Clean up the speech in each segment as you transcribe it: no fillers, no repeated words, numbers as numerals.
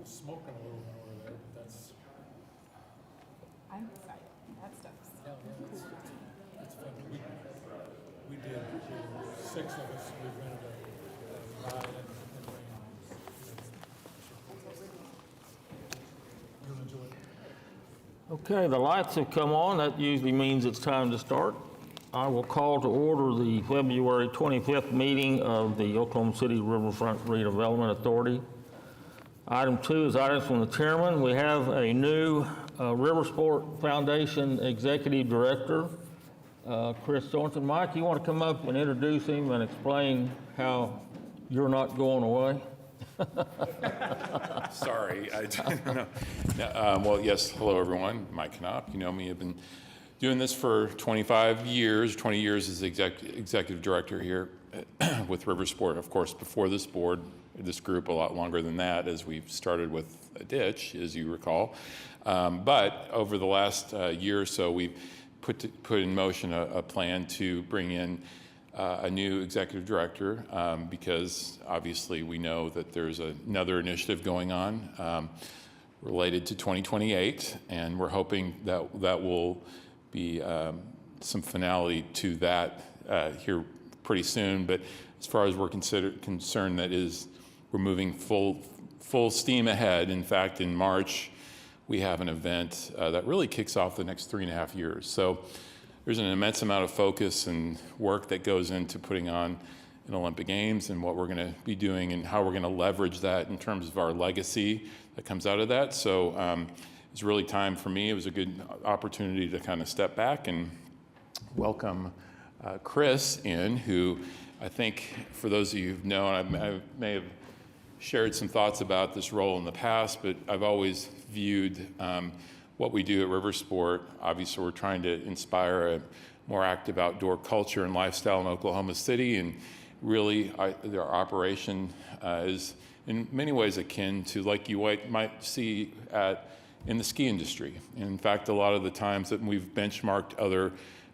was smoking a little bit over there, but that's, I'm excited. That stuff's yeah, cool. it's fun. We did, 6 of us, we rented a ride and ran. You'll enjoy it. Okay, the lights have come on. That usually means it's time to start. I will call to order the February 25th meeting of the Oklahoma City Riverfront Redevelopment Authority. Item 2 is items from the chairman. We have a new Riversport Foundation Executive Director, Chris Thornton. Mike, you want to come up and introduce him and explain how you're not going away? Sorry, I didn't know. Well, yes, hello everyone. Mike Knopp, you know me. I've been doing this for 25 years, 20 years as executive director here with Riversport. Of course, before this board, this group a lot longer than that, as we've started with a ditch, as you recall. But over the last year or so, we've put in motion a plan to bring in a new executive director because obviously we know that there's another initiative going on related to 2028, and we're hoping that that will be some finality to that here pretty soon. But as far as we're concerned, we're moving full steam ahead. In fact, in March, we have an event that really kicks off the next 3.5 years. So there's an immense amount of focus and work that goes into putting on an Olympic Games and what we're going to be doing and how we're going to leverage that in terms of our legacy that comes out of that. So it's really time for me. It was a good opportunity to kind of step back and welcome Chris in, who I think for those of you who've known, I may have shared some thoughts about this role in the past, but I've always viewed what we do at Riversport. Obviously, we're trying to inspire a more active outdoor culture and lifestyle in Oklahoma City, and really our operation is in many ways akin to like you might see in the ski industry. And in fact, a lot of the times that we've benchmarked other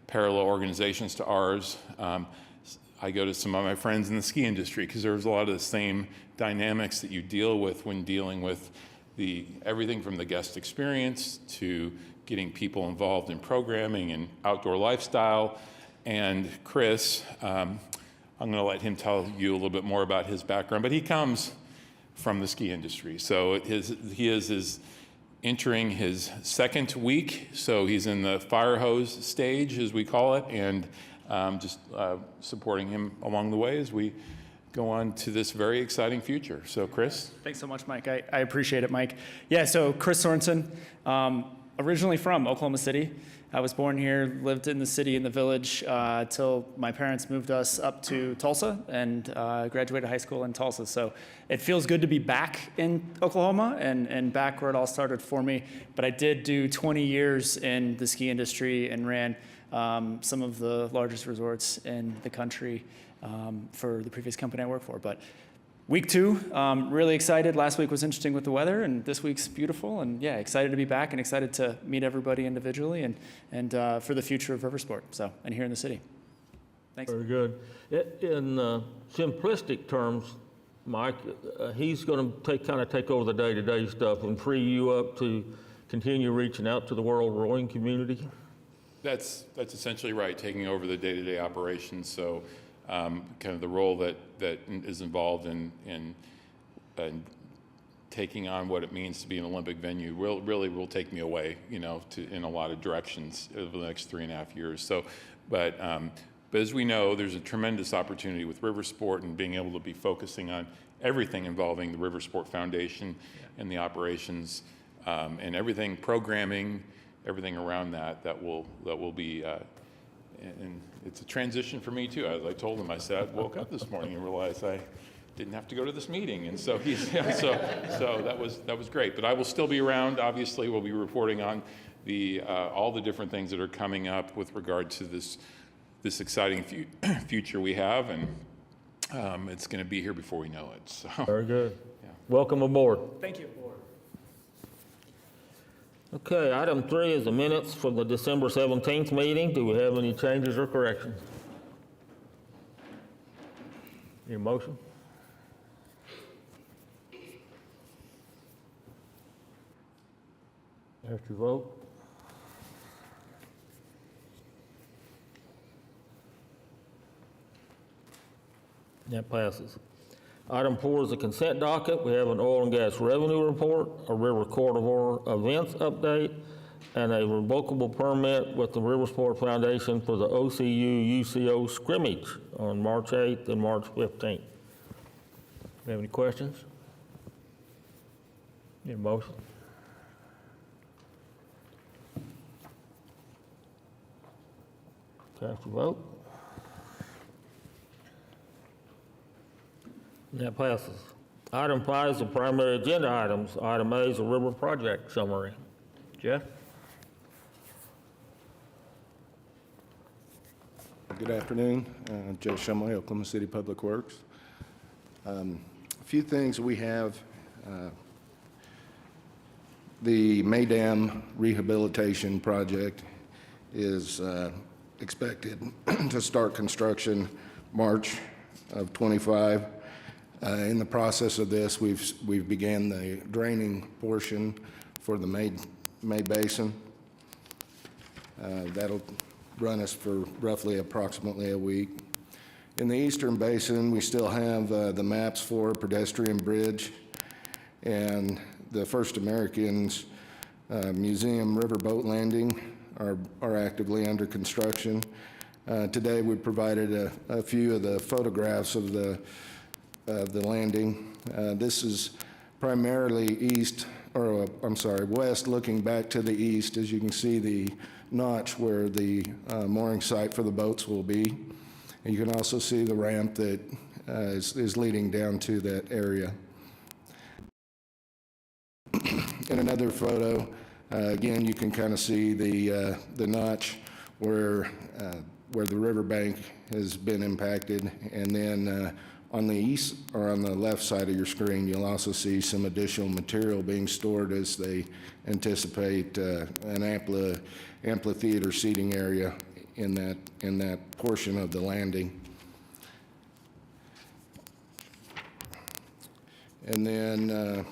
parallel organizations to ours, I go to some of my friends in the ski industry because there's a lot of the same dynamics that you deal with when dealing with everything from the guest experience to getting people involved in programming and outdoor lifestyle. And Chris, I'm going to let him tell you a little bit more about his background, but he comes from the ski industry. So he is entering his 2nd week, so he's in the fire hose stage, as we call it, and just supporting him along the way as we go on to this very exciting future. So, Chris? Thanks so much, Mike. I appreciate it, Mike. Yeah, so Chris Sorensen, originally from Oklahoma City. I was born here, lived in the city, in the village, till my parents moved us up to Tulsa and graduated high school in Tulsa. So it feels good to be back in Oklahoma and back where it all started for me. But I did do 20 years in the ski industry and ran some of the largest resorts in the country for the previous company I worked for. But week 2, really excited. Last week was interesting with the weather, and this week's beautiful. And yeah, excited to be back and excited to meet everybody individually and for the future of Riversport. And here in the city. Thanks. Very good. In simplistic terms, Mike, he's going to take over the day-to-day stuff and free you up to continue reaching out to the world rowing community. That's essentially right, taking over the day-to-day operations. So kind of the role that is involved in taking on what it means to be an Olympic venue really will take me away, in a lot of directions over the next 3.5 years. So, but as we know, there's a tremendous opportunity with Riversport and being able to be focusing on everything involving the Riversport Foundation and the operations and everything, programming, everything around that will be. And it's a transition for me too. As I told him, I said, I woke up this morning and realized I didn't have to go to this meeting, and so so that was great. But I will still be around. Obviously, we'll be reporting on all the different things that are coming up with regard to this exciting future we have, and it's going to be here before we know it. So Very good. Yeah. Welcome aboard. Thank you. Okay, item 3 is the minutes for the December 17th meeting. Do we have any changes or corrections? Any motion? Cast your vote. That passes. Item 4 is the consent docket. We have an oil and gas revenue report, a River Corridor events update, and a revocable permit with the River Sport Foundation for the OCU-UCO scrimmage on March 8th and March 15th. Have any questions? Need a motion? Cast your vote. That passes. Item 5 is the primary agenda items. Item A is a river project summary. Jeff? Good afternoon. Joe Shumway, Oklahoma City Public Works. A few things we have. The May Dam rehabilitation project is expected to start construction March of 25. In the process of this, we've began the draining portion for the May Basin. That'll run us for roughly approximately a week. In the Eastern Basin, we still have the maps for pedestrian bridge and the First Americans Museum riverboat landing are actively under construction. Today we provided a few of the photographs of the landing. This is primarily west looking back to the east. As you can see, the notch where the mooring site for the boats will be. And you can also see the ramp that is leading down to that area. In another photo, again, you can kind of see the notch where the riverbank has been impacted, and then on the east or on the left side of your screen, you'll also see some additional material being stored as they anticipate an amphitheater seating area in that portion of the landing. And then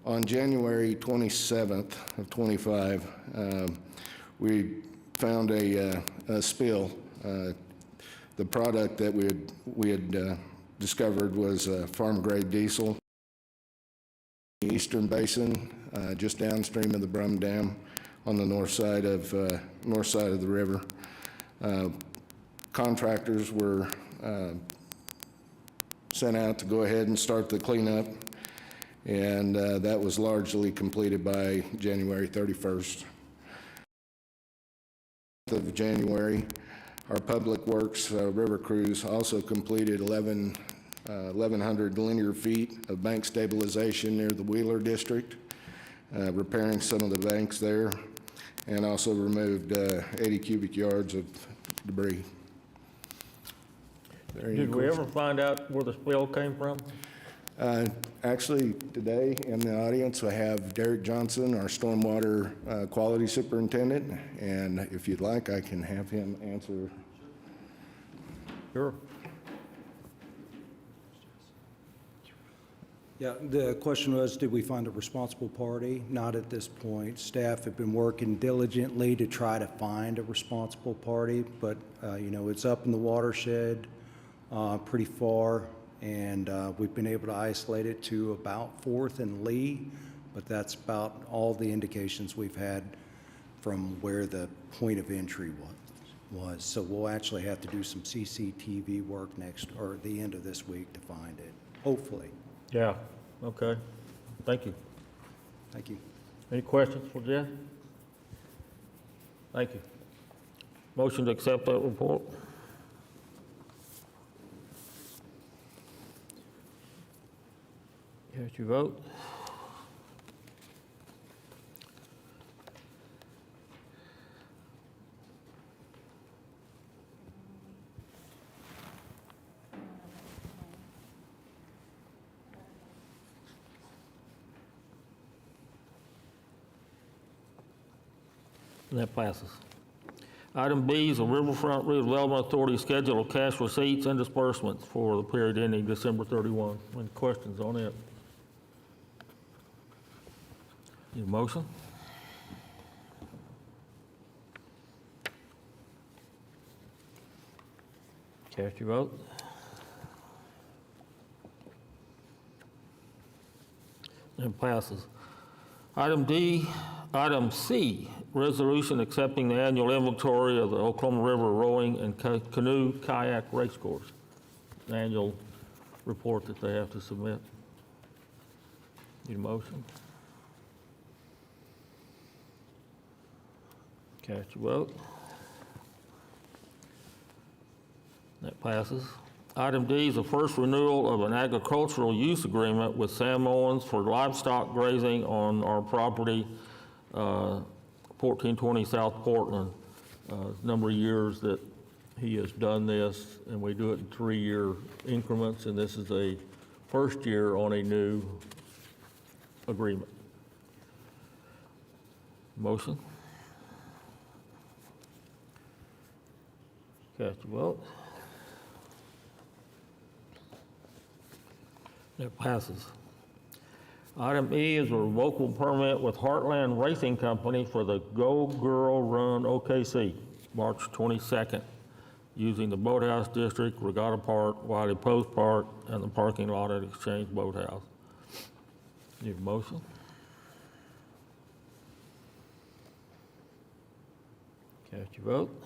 on January 27th of 25, we found a spill. The product that we had discovered was farm-grade diesel. The Eastern Basin, just downstream of the Brum Dam, on the north side of the river. Contractors were sent out to go ahead and start the cleanup, and that was largely completed by January 31st. Of January, our Public Works river crews also completed 1,100 linear feet of bank stabilization near the Wheeler District, repairing some of the banks there, and also removed 80 cubic yards of debris. Did we ever find out where the spill came from? Actually, today in the audience, I have Derek Johnson, our stormwater quality superintendent, and if you'd like, I can have him answer. Sure. Yeah, the question was, did we find a responsible party? Not at this point. Staff have been working diligently to try to find a responsible party, but it's up in the watershed pretty far, and we've been able to isolate it to about 4th and Lee, but that's about all the indications we've had from where the point of entry was. So we'll actually have to do some CCTV work the end of this week to find it, hopefully. Yeah, okay. Thank you. Thank you. Any questions for Jeff? Thank you. Motion to accept that report? Cast your vote. That passes. Item B is a Riverfront Redevelopment Authority schedule of cash receipts and disbursements for the period ending December 31. Any questions on it? Need a motion? Cast your vote. It passes. Item C, resolution accepting the annual inventory of the Oklahoma River rowing and canoe kayak race course. Annual report that they have to submit. Need a motion? Cast your vote. That passes. Item D is the first renewal of an agricultural use agreement with Sam Owens for livestock grazing on our property, 1420 South Portland. Number of years that he has done this, and we do it in 3-year increments, and this is a first year on a new agreement. Motion? Cast your vote. That passes. Item E is a revocable permit with Heartland Racing Company for the Go Girl Run OKC, March 22nd, using the Boathouse District, Regatta Park, Wiley Post Park, and the parking lot at Exchange Boathouse. Need a motion? Cast your vote.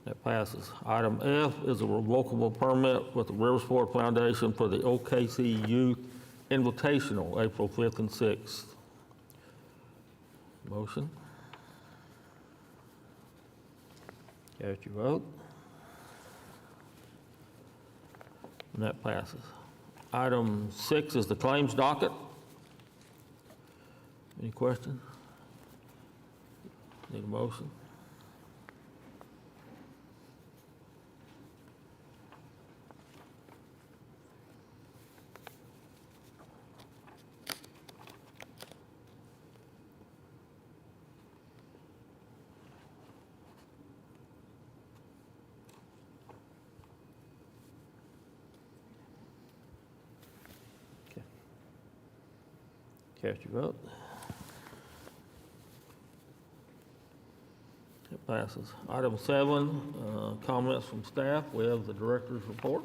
That passes. Item F is a revocable permit with the Riversport Foundation for the OKC Youth Invitational, April 5th and 6th. Motion? Cast your vote. And that passes. Item 6 is the claims docket. Any questions? Need a motion? Cast your vote. It passes. Item 7, comments from staff. We have the director's report.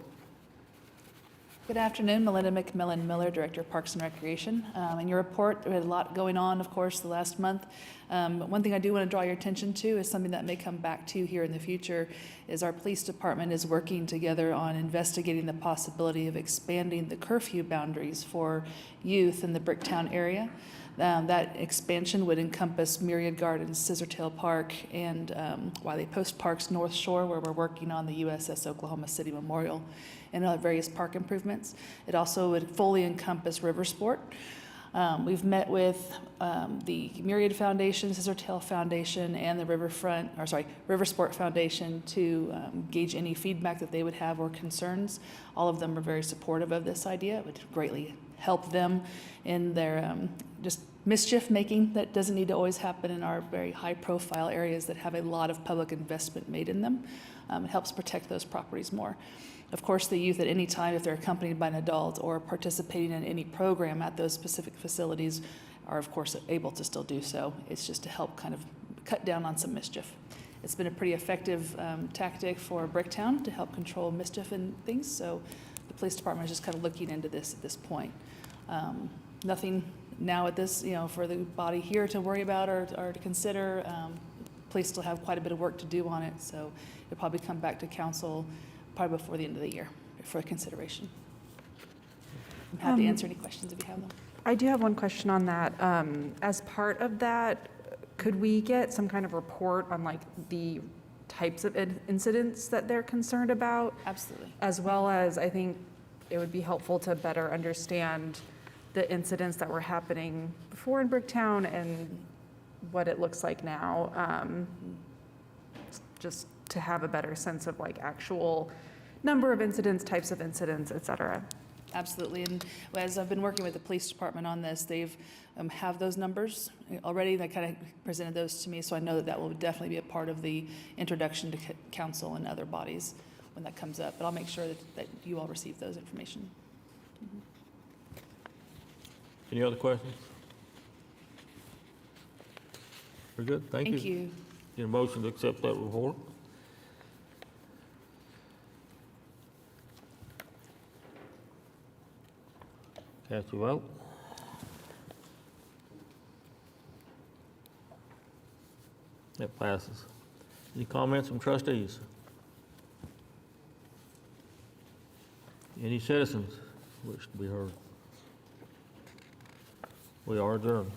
Good afternoon, Melinda McMillan Miller, Director of Parks and Recreation. In your report, we had a lot going on, of course, the last month. But one thing I do want to draw your attention to is something that may come back to here in the future, is our police department is working together on investigating the possibility of expanding the curfew boundaries for youth in the Bricktown area. That expansion would encompass Myriad Gardens, Scissortail Park, and Wiley Post Park's North Shore, where we're working on the USS Oklahoma City Memorial and various park improvements. It also would fully encompass Riversport. We've met with the Myriad Foundation, Scissortail Foundation, and the Riversport Foundation to gauge any feedback that they would have or concerns. All of them are very supportive of this idea. It would greatly help them in their just mischief making that doesn't need to always happen in our very high profile areas that have a lot of public investment made in them. It helps protect those properties more. Of course, the youth at any time, if they're accompanied by an adult or participating in any program at those specific facilities, are of course able to still do so. It's just to help kind of cut down on some mischief. It's been a pretty effective tactic for Bricktown to help control mischief and things, so the police department is just kind of looking into this at this point. Nothing now at this, for the body here to worry about or to consider. Police still have quite a bit of work to do on it, so it'll probably come back to council probably before the end of the year for consideration. I'm happy to answer any questions if you have them. I do have one question on that. As part of that, could we get some kind of report on like the types of incidents that they're concerned about? Absolutely. As well as, I think it would be helpful to better understand the incidents that were happening before in Bricktown and what it looks like now. Just to have a better sense of like actual number of incidents, types of incidents, et cetera. Absolutely, and as I've been working with the police department on this, they've have those numbers already. They kind of presented those to me, so I know that that will definitely be a part of the introduction to council and other bodies when that comes up. But I'll make sure that you all receive those information. Any other questions? We're good, thank you. Thank you. Get a motion to accept that report? Cast your vote. That passes. Any comments from trustees? Any citizens wish to be heard? We are adjourned.